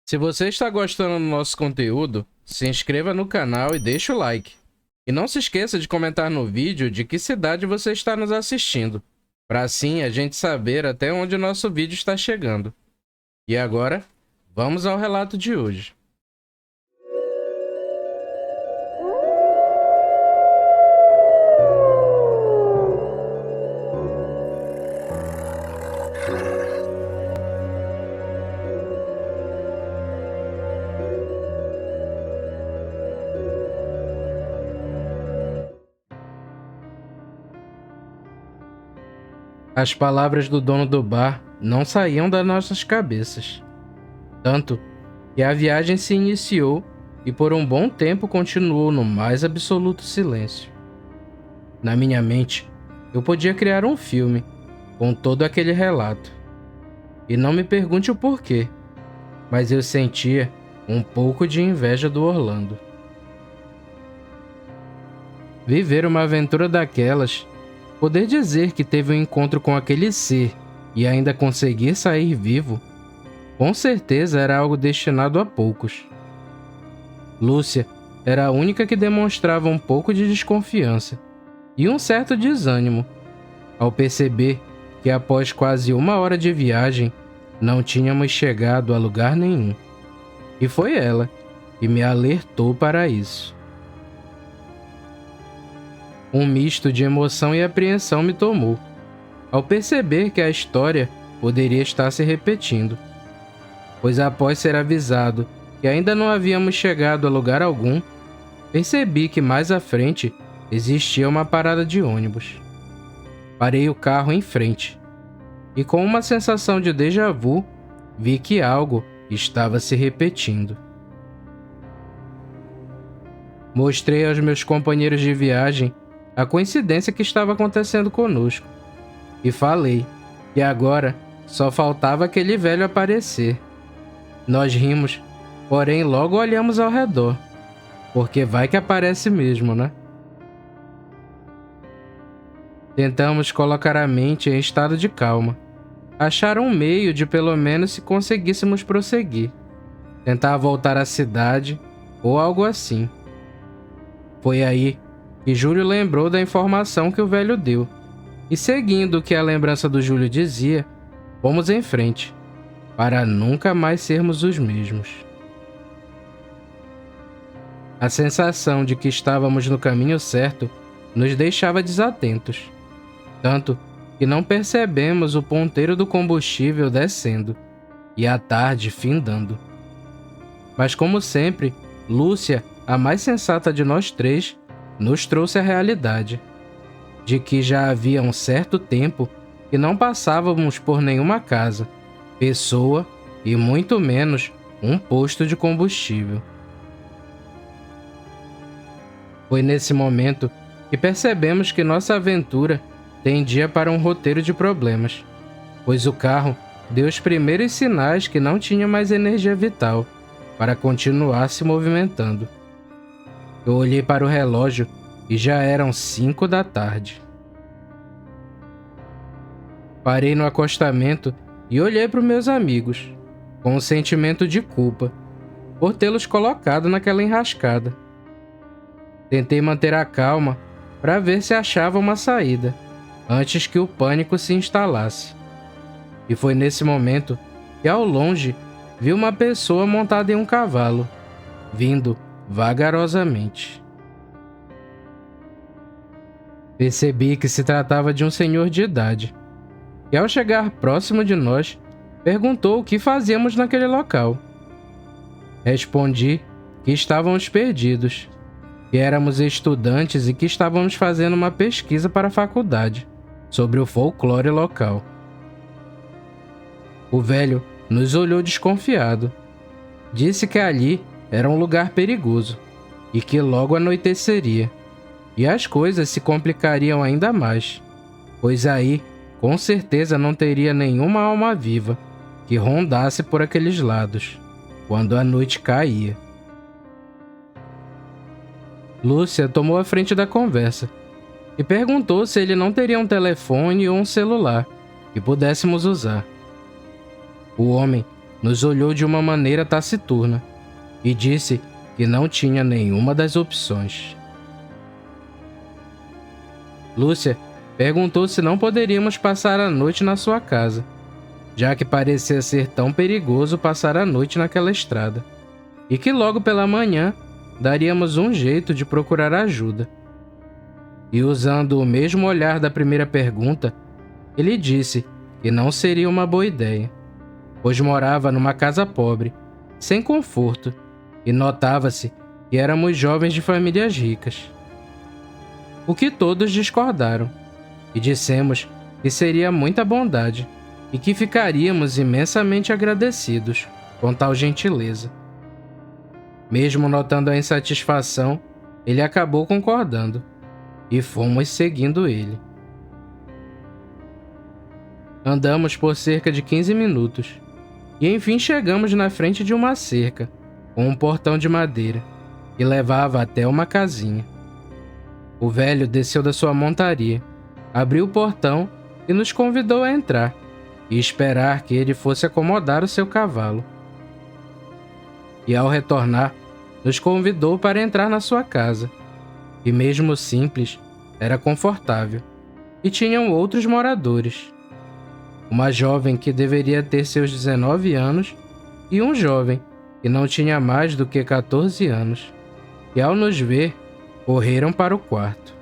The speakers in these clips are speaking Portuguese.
Se você está gostando do nosso conteúdo, se inscreva no canal e deixe o like. E não se esqueça de comentar no vídeo de que cidade você está nos assistindo, para assim a gente saber até onde o nosso vídeo está chegando. E agora, vamos ao relato de hoje. As palavras do dono do bar não saíam das nossas cabeças. Tanto que a viagem se iniciou e por um bom tempo continuou no mais absoluto silêncio. Na minha mente, eu podia criar um filme com todo aquele relato. E não me pergunte o porquê, mas eu sentia um pouco de inveja do Orlando. Viver uma aventura daquelas, poder dizer que teve um encontro com aquele ser e ainda conseguir sair vivo, com certeza era algo destinado a poucos. Lúcia era a única que demonstrava um pouco de desconfiança e um certo desânimo ao perceber que após quase 1 hora de viagem não tínhamos chegado a lugar nenhum. E foi ela que me alertou para isso. Um misto de emoção e apreensão me tomou, ao perceber que a história poderia estar se repetindo. Pois após ser avisado que ainda não havíamos chegado a lugar algum, percebi que mais à frente existia uma parada de ônibus. Parei o carro em frente, e com uma sensação de déjà vu, vi que algo estava se repetindo. Mostrei aos meus companheiros de viagem a coincidência que estava acontecendo conosco, e falei que agora só faltava aquele velho aparecer. Nós rimos, porém logo olhamos ao redor, porque vai que aparece mesmo, né? Tentamos colocar a mente em estado de calma, achar um meio de pelo menos se conseguíssemos prosseguir, tentar voltar à cidade ou algo assim. Foi aí que Júlio lembrou da informação que o velho deu, e seguindo o que a lembrança do Júlio dizia, fomos em frente, para nunca mais sermos os mesmos. A sensação de que estávamos no caminho certo nos deixava desatentos, tanto que não percebemos o ponteiro do combustível descendo e a tarde findando. Mas como sempre, Lúcia, a mais sensata de nós três, nos trouxe a realidade de que já havia um certo tempo que não passávamos por nenhuma casa, pessoa e muito menos um posto de combustível. Foi nesse momento que percebemos que nossa aventura tendia para um roteiro de problemas, pois o carro deu os primeiros sinais que não tinha mais energia vital para continuar se movimentando. Eu olhei para o relógio e já eram 5 da tarde. Parei no acostamento e olhei para os meus amigos, com um sentimento de culpa por tê-los colocado naquela enrascada. Tentei manter a calma para ver se achava uma saída, antes que o pânico se instalasse. E foi nesse momento que, ao longe, vi uma pessoa montada em um cavalo, vindo vagarosamente. Percebi que se tratava de um senhor de idade, e ao chegar próximo de nós, perguntou o que fazíamos naquele local. Respondi que estávamos perdidos, que éramos estudantes e que estávamos fazendo uma pesquisa para a faculdade sobre o folclore local. O velho nos olhou desconfiado. Disse que ali era um lugar perigoso e que logo anoiteceria, e as coisas se complicariam ainda mais, pois aí com certeza não teria nenhuma alma viva que rondasse por aqueles lados quando a noite caía. Lúcia tomou a frente da conversa e perguntou se ele não teria um telefone ou um celular que pudéssemos usar. O homem nos olhou de uma maneira taciturna e disse que não tinha nenhuma das opções. Lúcia perguntou se não poderíamos passar a noite na sua casa, já que parecia ser tão perigoso passar a noite naquela estrada, e que logo pela manhã daríamos um jeito de procurar ajuda. E usando o mesmo olhar da primeira pergunta, ele disse que não seria uma boa ideia, pois morava numa casa pobre, sem conforto, e notava-se que éramos jovens de famílias ricas. O que todos discordaram, e dissemos que seria muita bondade e que ficaríamos imensamente agradecidos com tal gentileza. Mesmo notando a insatisfação, ele acabou concordando, e fomos seguindo ele. Andamos por cerca de 15 minutos, e enfim chegamos na frente de uma cerca, com um portão de madeira, que levava até uma casinha. O velho desceu da sua montaria, abriu o portão e nos convidou a entrar e esperar que ele fosse acomodar o seu cavalo. E ao retornar, nos convidou para entrar na sua casa, que mesmo simples, era confortável, e tinham outros moradores. Uma jovem que deveria ter seus 19 anos e um jovem que não tinha mais do que 14 anos, e ao nos ver, correram para o quarto.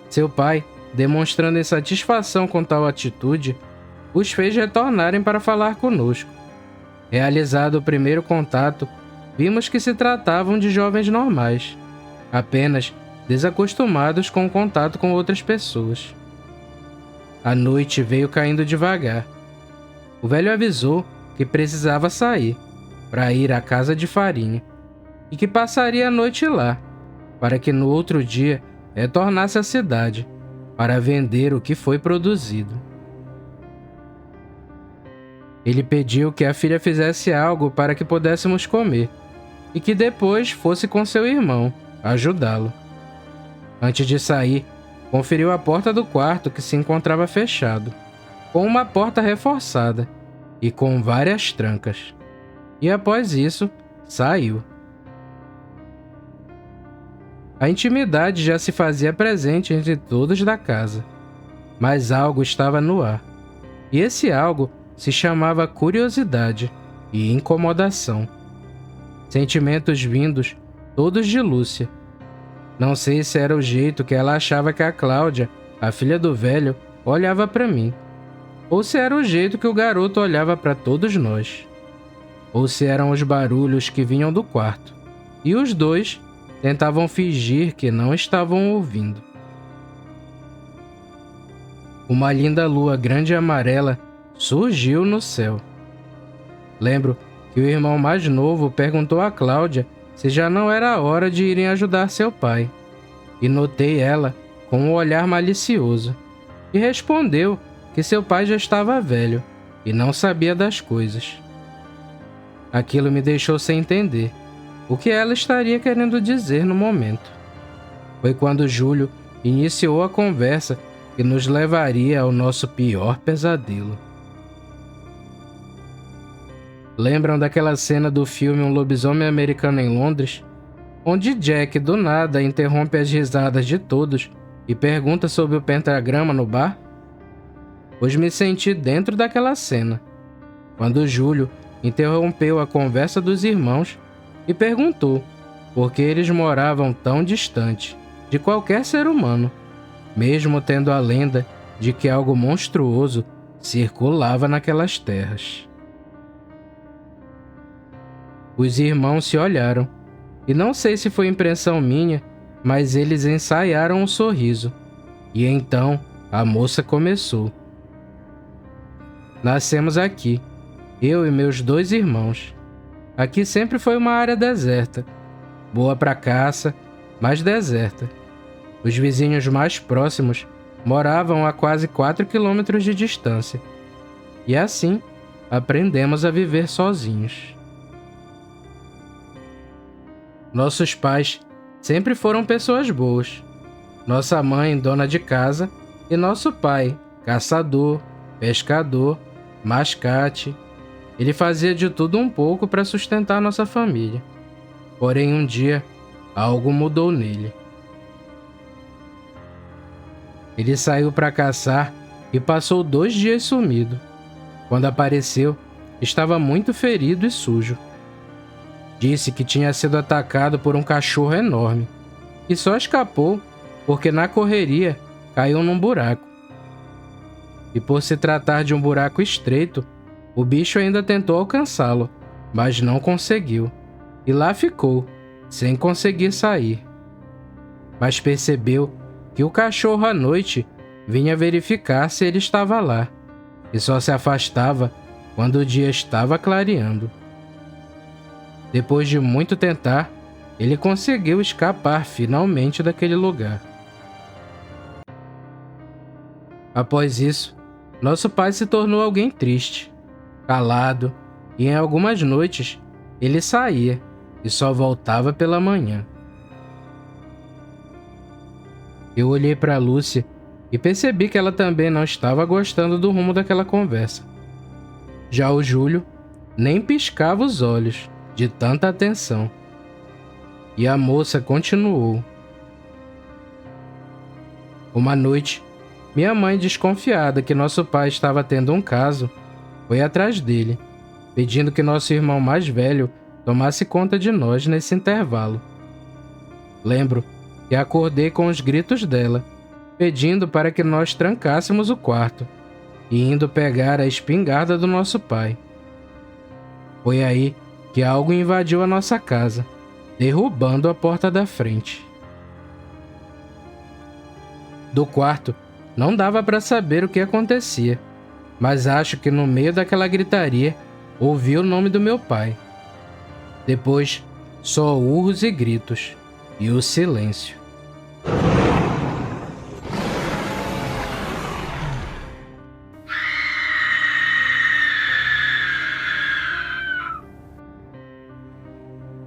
Seu pai, demonstrando insatisfação com tal atitude, os fez retornarem para falar conosco. Realizado o primeiro contato, vimos que se tratavam de jovens normais, apenas desacostumados com o contato com outras pessoas. A noite veio caindo devagar. O velho avisou que precisava sair para ir à casa de farinha e que passaria a noite lá, para que no outro dia retornasse à cidade para vender o que foi produzido. Ele pediu que a filha fizesse algo para que pudéssemos comer e que depois fosse com seu irmão ajudá-lo. Antes de sair, conferiu a porta do quarto que se encontrava fechado, com uma porta reforçada e com várias trancas. E após isso, saiu. A intimidade já se fazia presente entre todos da casa, mas algo estava no ar, e esse algo se chamava curiosidade e incomodação. Sentimentos vindos todos de Lúcia. Não sei se era o jeito que ela achava que a Cláudia, a filha do velho, olhava para mim, ou se era o jeito que o garoto olhava para todos nós, ou se eram os barulhos que vinham do quarto, e os dois tentavam fingir que não estavam ouvindo. Uma linda lua grande e amarela surgiu no céu. Lembro que o irmão mais novo perguntou a Cláudia se já não era a hora de irem ajudar seu pai, e notei ela com um olhar malicioso, e respondeu que seu pai já estava velho e não sabia das coisas. Aquilo me deixou sem entender o que ela estaria querendo dizer no momento. Foi quando Júlio iniciou a conversa que nos levaria ao nosso pior pesadelo. Lembram daquela cena do filme Um Lobisomem Americano em Londres, onde Jack do nada interrompe as risadas de todos e pergunta sobre o pentagrama no bar? Pois me senti dentro daquela cena, quando Júlio interrompeu a conversa dos irmãos e perguntou por que eles moravam tão distante de qualquer ser humano, mesmo tendo a lenda de que algo monstruoso circulava naquelas terras. Os irmãos se olharam, e não sei se foi impressão minha, mas eles ensaiaram um sorriso, e então a moça começou. Nascemos aqui, eu e meus 2 irmãos. Aqui sempre foi uma área deserta, boa para caça, mas deserta. Os vizinhos mais próximos moravam a quase 4 quilômetros de distância, e assim aprendemos a viver sozinhos. Nossos pais sempre foram pessoas boas. Nossa mãe, dona de casa, e nosso pai, caçador, pescador, mascate. Ele fazia de tudo um pouco para sustentar nossa família. Porém, um dia, algo mudou nele. Ele saiu para caçar e passou 2 dias sumido. Quando apareceu, estava muito ferido e sujo. Disse que tinha sido atacado por um cachorro enorme e só escapou porque na correria caiu num buraco. E por se tratar de um buraco estreito, o bicho ainda tentou alcançá-lo, mas não conseguiu. E lá ficou, sem conseguir sair. Mas percebeu que o cachorro à noite vinha verificar se ele estava lá, e só se afastava quando o dia estava clareando. Depois de muito tentar, ele conseguiu escapar finalmente daquele lugar. Após isso, nosso pai se tornou alguém triste, calado, e em algumas noites ele saía e só voltava pela manhã. Eu olhei para Lúcia e percebi que ela também não estava gostando do rumo daquela conversa. Já o Júlio nem piscava os olhos de tanta atenção. E a moça continuou. Uma noite, minha mãe, desconfiada que nosso pai estava tendo um caso, foi atrás dele, pedindo que nosso irmão mais velho tomasse conta de nós nesse intervalo. Lembro que acordei com os gritos dela, pedindo para que nós trancássemos o quarto e indo pegar a espingarda do nosso pai. Foi aí que algo invadiu a nossa casa, derrubando a porta da frente. Do quarto, não dava para saber o que acontecia, mas acho que no meio daquela gritaria, ouvi o nome do meu pai. Depois, só urros e gritos, e o silêncio.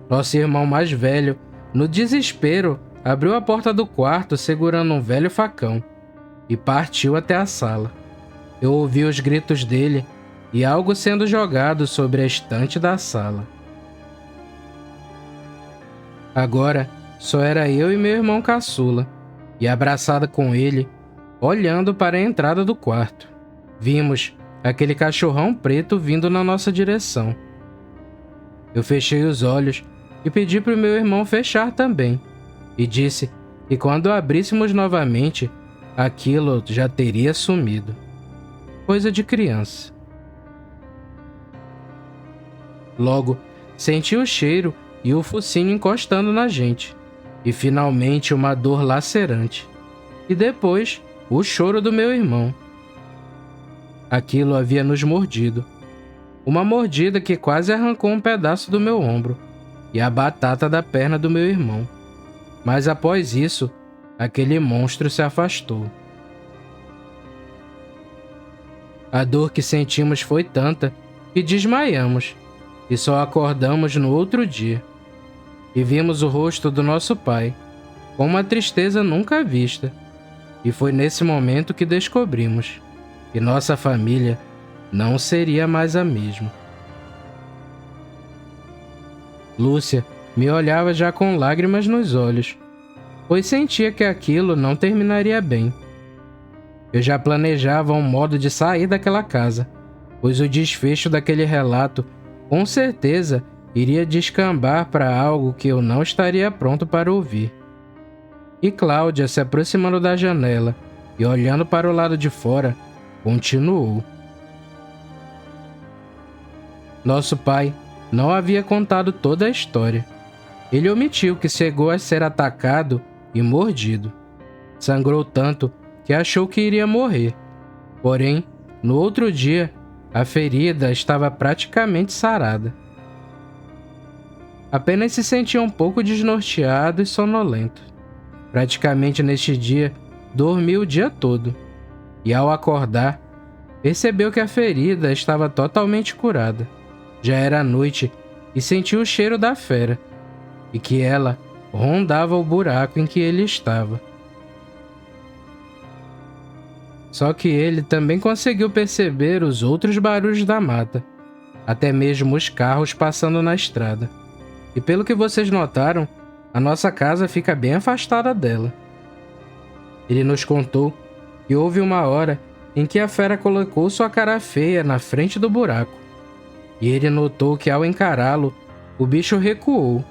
Nosso irmão mais velho, no desespero, abriu a porta do quarto segurando um velho facão e partiu até a sala. Eu ouvi os gritos dele e algo sendo jogado sobre a estante da sala. Agora, só era eu e meu irmão caçula, e abraçada com ele, olhando para a entrada do quarto. Vimos aquele cachorrão preto vindo na nossa direção. Eu fechei os olhos e pedi para o meu irmão fechar também, e disse que quando abríssemos novamente, aquilo já teria sumido. Coisa de criança. Logo, senti o cheiro e o focinho encostando na gente, e finalmente uma dor lacerante, e depois o choro do meu irmão. Aquilo havia nos mordido. Uma mordida que quase arrancou um pedaço do meu ombro e a batata da perna do meu irmão. Mas após isso, aquele monstro se afastou. A dor que sentimos foi tanta que desmaiamos e só acordamos no outro dia. E vimos o rosto do nosso pai, com uma tristeza nunca vista. E foi nesse momento que descobrimos que nossa família não seria mais a mesma. Lúcia me olhava já com lágrimas nos olhos, pois sentia que aquilo não terminaria bem. Eu já planejava um modo de sair daquela casa, pois o desfecho daquele relato com certeza iria descambar para algo que eu não estaria pronto para ouvir. E Cláudia, se aproximando da janela e olhando para o lado de fora, continuou. Nosso pai não havia contado toda a história. Ele omitiu que chegou a ser atacado e mordido. Sangrou tanto que achou que iria morrer. Porém, no outro dia, a ferida estava praticamente sarada. Apenas se sentia um pouco desnorteado e sonolento. Praticamente neste dia, dormiu o dia todo. E ao acordar, percebeu que a ferida estava totalmente curada. Já era noite e sentiu o cheiro da fera, e que ela rondava o buraco em que ele estava. Só que ele também conseguiu perceber os outros barulhos da mata, até mesmo os carros passando na estrada. E pelo que vocês notaram, a nossa casa fica bem afastada dela. Ele nos contou que houve uma hora em que a fera colocou sua cara feia na frente do buraco. E ele notou que ao encará-lo, o bicho recuou,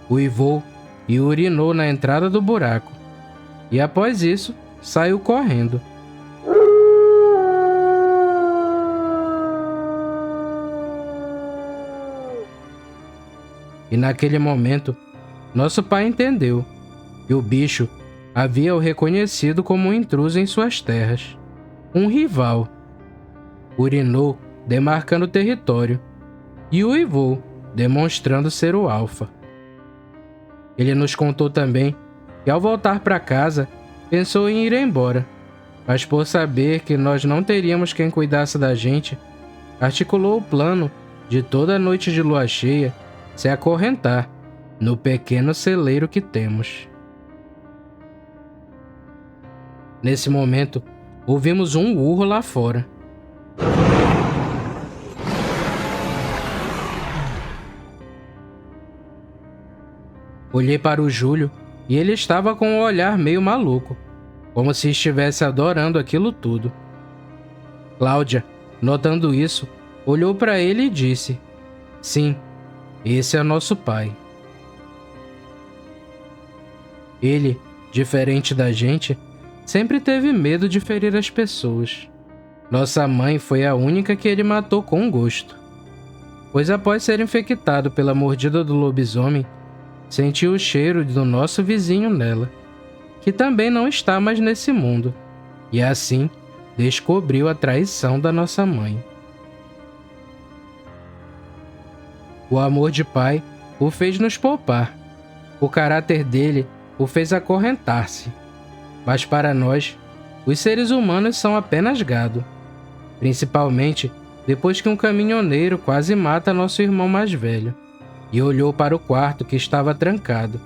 uivou e urinou na entrada do buraco. E após isso, saiu correndo. E naquele momento, nosso pai entendeu que o bicho havia o reconhecido como um intruso em suas terras, um rival. Urinou, demarcando o território, e uivou, demonstrando ser o alfa. Ele nos contou também que ao voltar para casa, pensou em ir embora, mas por saber que nós não teríamos quem cuidasse da gente, articulou o plano de toda a noite de lua cheia se acorrentar no pequeno celeiro que temos. Nesse momento, ouvimos um urro lá fora. Olhei para o Júlio e ele estava com um olhar meio maluco, como se estivesse adorando aquilo tudo. Cláudia, notando isso, olhou para ele e disse: "Sim, esse é nosso pai." Ele, diferente da gente, sempre teve medo de ferir as pessoas. Nossa mãe foi a única que ele matou com gosto, pois após ser infectado pela mordida do lobisomem, sentiu o cheiro do nosso vizinho nela, que também não está mais nesse mundo, e assim descobriu a traição da nossa mãe. O amor de pai o fez nos poupar. O caráter dele o fez acorrentar-se. Mas para nós, os seres humanos são apenas gado. Principalmente depois que um caminhoneiro quase mata nosso irmão mais velho e olhou para o quarto que estava trancado.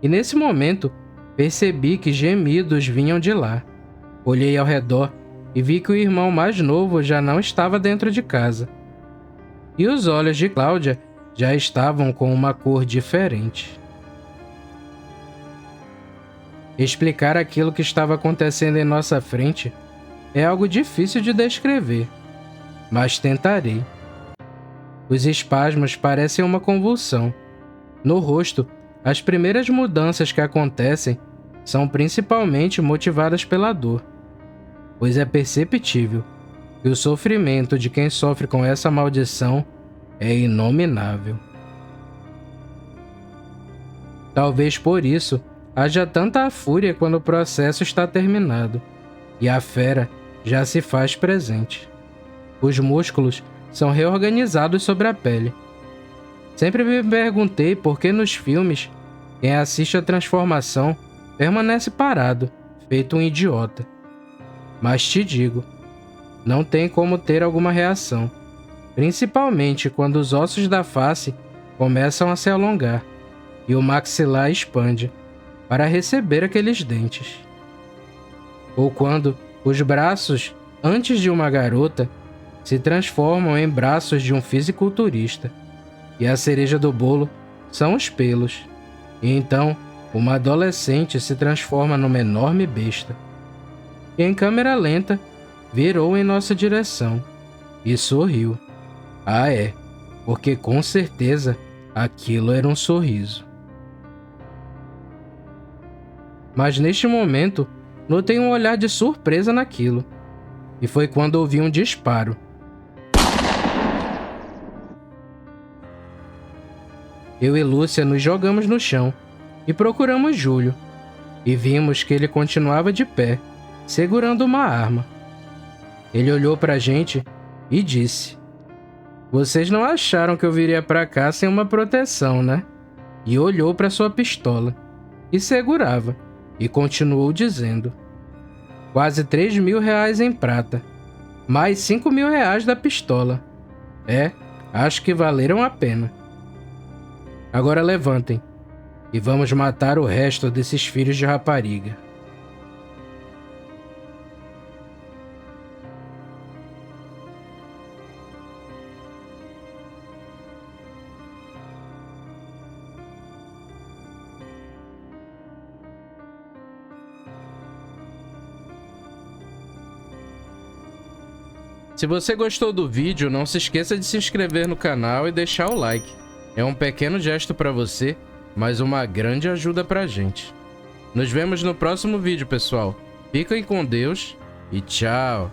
E nesse momento, percebi que gemidos vinham de lá. Olhei ao redor e vi que o irmão mais novo já não estava dentro de casa. E os olhos de Cláudia já estavam com uma cor diferente. Explicar aquilo que estava acontecendo em nossa frente é algo difícil de descrever, mas tentarei. Os espasmos parecem uma convulsão. No rosto, as primeiras mudanças que acontecem são principalmente motivadas pela dor, pois é perceptível que o sofrimento de quem sofre com essa maldição é inominável. Talvez por isso haja tanta fúria quando o processo está terminado e a fera já se faz presente. Os músculos são reorganizados sobre a pele. Sempre me perguntei por que nos filmes quem assiste a transformação permanece parado, feito um idiota. Mas te digo, não tem como ter alguma reação, principalmente quando os ossos da face começam a se alongar e o maxilar expande para receber aqueles dentes. Ou quando os braços, antes de uma garota, se transformam em braços de um fisiculturista, e a cereja do bolo são os pelos, e então uma adolescente se transforma numa enorme besta. E em câmera lenta, virou em nossa direção e sorriu. Ah, é, porque com certeza aquilo era um sorriso. Mas neste momento, notei um olhar de surpresa naquilo, e foi quando ouvi um disparo. Eu e Lúcia nos jogamos no chão e procuramos Júlio, e vimos que ele continuava de pé, segurando uma arma. Ele olhou pra gente e disse: "Vocês não acharam que eu viria pra cá sem uma proteção, né?" E olhou pra sua pistola, e segurava, e continuou dizendo: "Quase 3.000 reais em prata, mais 5.000 reais da pistola. Acho que valeram a pena. Agora levantem, e vamos matar o resto desses filhos de rapariga." Se você gostou do vídeo, não se esqueça de se inscrever no canal e deixar o like. É um pequeno gesto para você, mas uma grande ajuda pra gente. Nos vemos no próximo vídeo, pessoal. Fiquem com Deus e tchau!